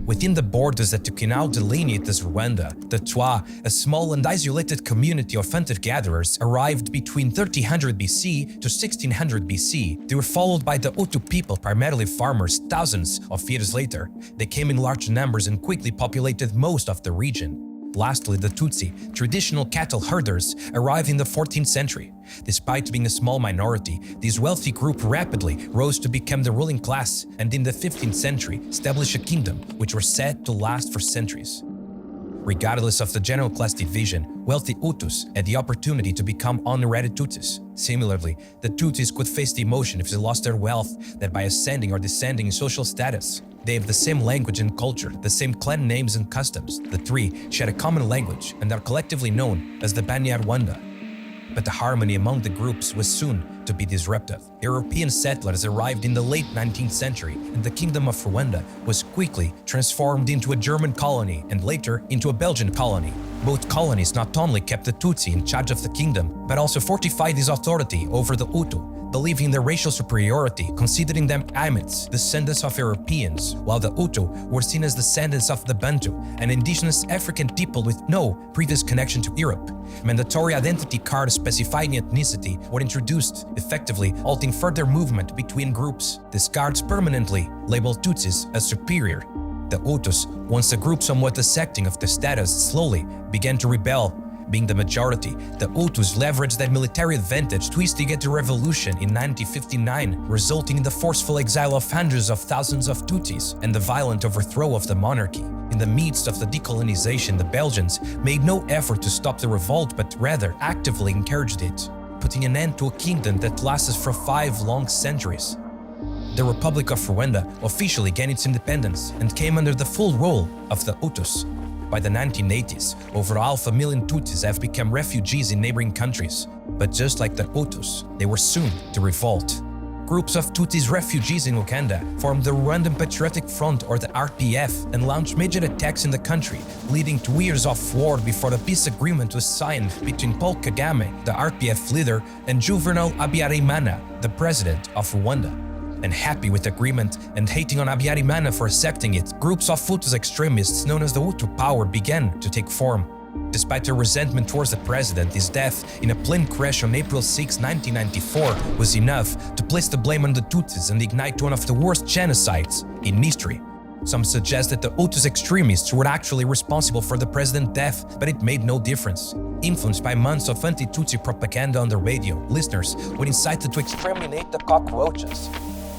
Within the borders that you can now delineate as Rwanda, the Twa, a small and isolated community of hunter-gatherers, arrived between 1300 BC to 1600 BC. They were followed by the Hutu people, primarily farmers, thousands of years later. They came in large numbers and quickly populated most of the region. Lastly, the Tutsi, traditional cattle herders, arrived in the 14th century. Despite being a small minority, this wealthy group rapidly rose to become the ruling class and in the 15th century established a kingdom which was said to last for centuries. Regardless of the general class division, wealthy Hutus had the opportunity to become honorary Tutsis. Similarly, the Tutsis could face the emotion if they lost their wealth that by ascending or descending in social status. They have the same language and culture, the same clan names and customs. The three share a common language and are collectively known as the Banyarwanda. But the harmony among the groups was soon to be disrupted. European settlers arrived in the late 19th century, and the Kingdom of Rwanda was quickly transformed into a German colony and later into a Belgian colony. Both colonies not only kept the Tutsi in charge of the kingdom, but also fortified his authority over the Hutu, believing in their racial superiority, considering them Aimets, descendants of Europeans, while the Hutu were seen as descendants of the Bantu, an indigenous African people with no previous connection to Europe. Mandatory identity cards specifying ethnicity were introduced, effectively halting further movement between groups. These cards permanently labeled Tutsis as superior. The Hutus, once a group somewhat accepting of the status, slowly began to rebel. Being the majority, the Hutus leveraged that military advantage to instigate a revolution in 1959, resulting in the forceful exile of hundreds of thousands of Tutsis and the violent overthrow of the monarchy. In the midst of the decolonization, the Belgians made no effort to stop the revolt but rather actively encouraged it, putting an end to a kingdom that lasted for 5 long centuries. The Republic of Rwanda officially gained its independence and came under the full rule of the Hutus. By the 1980s, over 500,000 Tutsis have become refugees in neighboring countries. But just like the Hutus, they were soon to revolt. Groups of Tutsis refugees in Uganda formed the Rwandan Patriotic Front or the RPF and launched major attacks in the country, leading to years of war before a peace agreement was signed between Paul Kagame, the RPF leader, and Juvenal Habyarimana, the president of Rwanda. Unhappy with the agreement and hating on Habyarimana for accepting it, groups of Hutu extremists known as the Hutu Power began to take form. Despite their resentment towards the president, his death in a plane crash on April 6, 1994 was enough to place the blame on the Tutsis and ignite one of the worst genocides in history. Some suggest that the Hutu extremists were actually responsible for the president's death, but it made no difference. Influenced by months of anti-Tutsi propaganda on the radio, listeners were incited to exterminate the cockroaches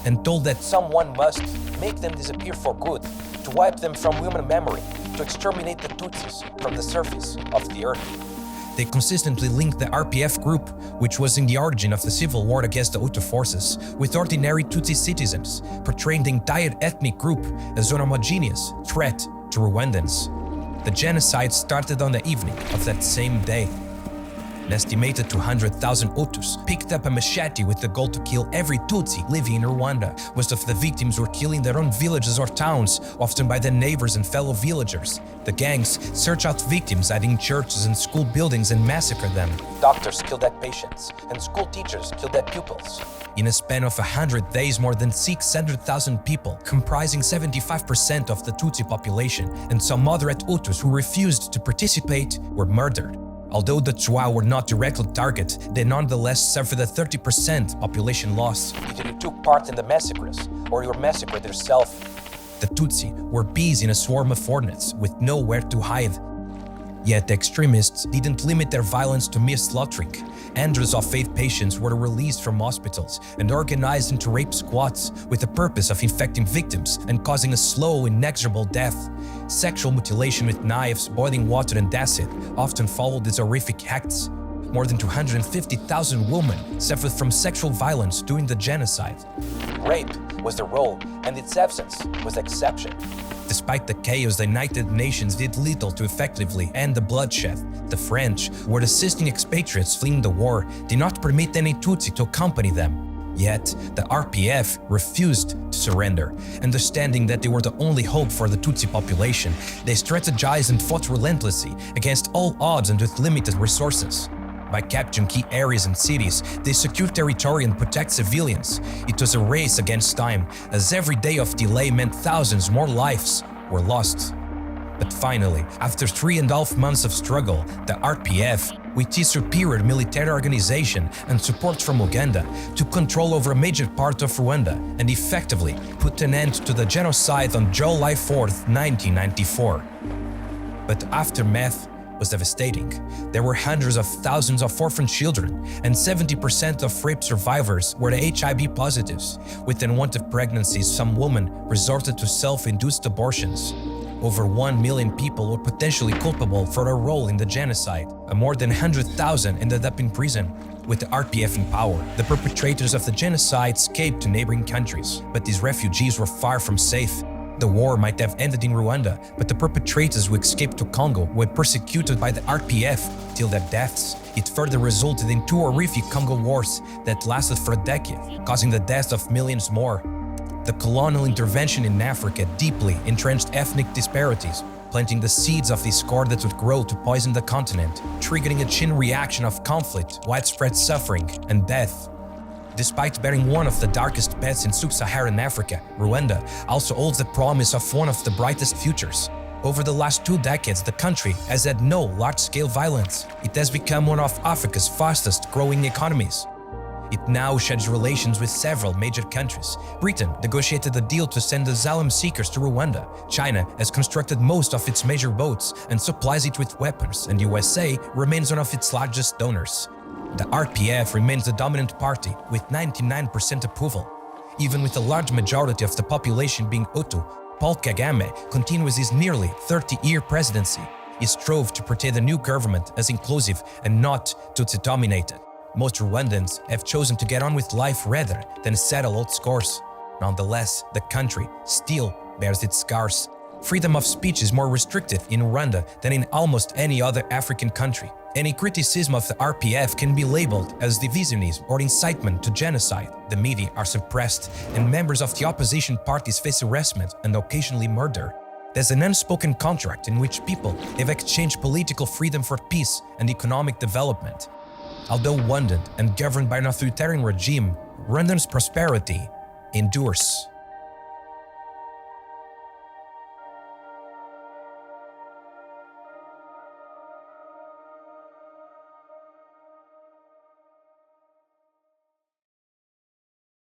and told that someone must make them disappear for good, to wipe them from human memory, to exterminate the Tutsis from the surface of the earth. They consistently linked the RPF group, which was in the origin of the civil war against the Hutu forces, with ordinary Tutsi citizens, portraying the entire ethnic group as an homogeneous threat to Rwandans. The genocide started on the evening of that same day. An estimated 200,000 Hutus picked up a machete with the goal to kill every Tutsi living in Rwanda. Most of the victims were killing their own villages or towns, often by their neighbors and fellow villagers. The gangs search out victims hiding in churches and school buildings and massacre them. Doctors killed their patients, and school teachers killed their pupils. In a span of 100 days, more than 600,000 people, comprising 75% of the Tutsi population, and some moderate Hutus who refused to participate, were murdered. Although the Twa were not directly targeted, they nonetheless suffered a 30% population loss. Either you took part in the massacres, or you were massacred yourself. The Tutsi were bees in a swarm of hornets, with nowhere to hide. Yet the extremists didn't limit their violence to mere slaughtering. Hundreds of faith patients were released from hospitals and organized into rape squads with the purpose of infecting victims and causing a slow, inexorable death. Sexual mutilation with knives, boiling water and acid often followed these horrific acts. More than 250,000 women suffered from sexual violence during the genocide. Rape was the rule, and its absence was the exception. Despite the chaos, the United Nations did little to effectively end the bloodshed. The French, who were assisting expatriates fleeing the war, did not permit any Tutsi to accompany them. Yet, the RPF refused to surrender. Understanding that they were the only hope for the Tutsi population, they strategized and fought relentlessly against all odds and with limited resources. By capturing key areas and cities, they secured territory and protect civilians. It was a race against time, as every day of delay meant thousands more lives were lost. But finally, after 3.5 months of struggle, the RPF, with its superior military organization and support from Uganda, took control over a major part of Rwanda and effectively put an end to the genocide on July 4, 1994. But the aftermath was devastating. There were hundreds of thousands of orphan children, and 70% of rape survivors were HIV positives. With unwanted pregnancies, some women resorted to self-induced abortions. Over 1 million people were potentially culpable for their role in the genocide, and more than 100,000 ended up in prison. With the RPF in power, the perpetrators of the genocide escaped to neighboring countries, but these refugees were far from safe. The war might have ended in Rwanda, but the perpetrators who escaped to Congo were persecuted by the RPF till their deaths. It further resulted in 2 horrific Congo wars that lasted for a decade, causing the deaths of millions more. The colonial intervention in Africa deeply entrenched ethnic disparities, planting the seeds of discord that would grow to poison the continent, triggering a chain reaction of conflict, widespread suffering, and death. Despite bearing one of the darkest paths in sub-Saharan Africa, Rwanda also holds the promise of one of the brightest futures. Over the last 2 decades, the country has had no large-scale violence. It has become one of Africa's fastest-growing economies. It now shares relations with several major countries. Britain negotiated a deal to send asylum seekers to Rwanda. China has constructed most of its major boats and supplies it with weapons, and USA remains one of its largest donors. The RPF remains the dominant party with 99% approval. Even with a large majority of the population being Hutu, Paul Kagame continues his nearly 30-year presidency. He strove to portray the new government as inclusive and not Tutsi-dominated. Most Rwandans have chosen to get on with life rather than settle old scores. Nonetheless, the country still bears its scars. Freedom of speech is more restricted in Rwanda than in almost any other African country. Any criticism of the RPF can be labeled as divisionism or incitement to genocide. The media are suppressed, and members of the opposition parties face harassment and occasionally murder. There's an unspoken contract in which people have exchanged political freedom for peace and economic development. Although wounded and governed by an authoritarian regime, Rwandan's prosperity endures.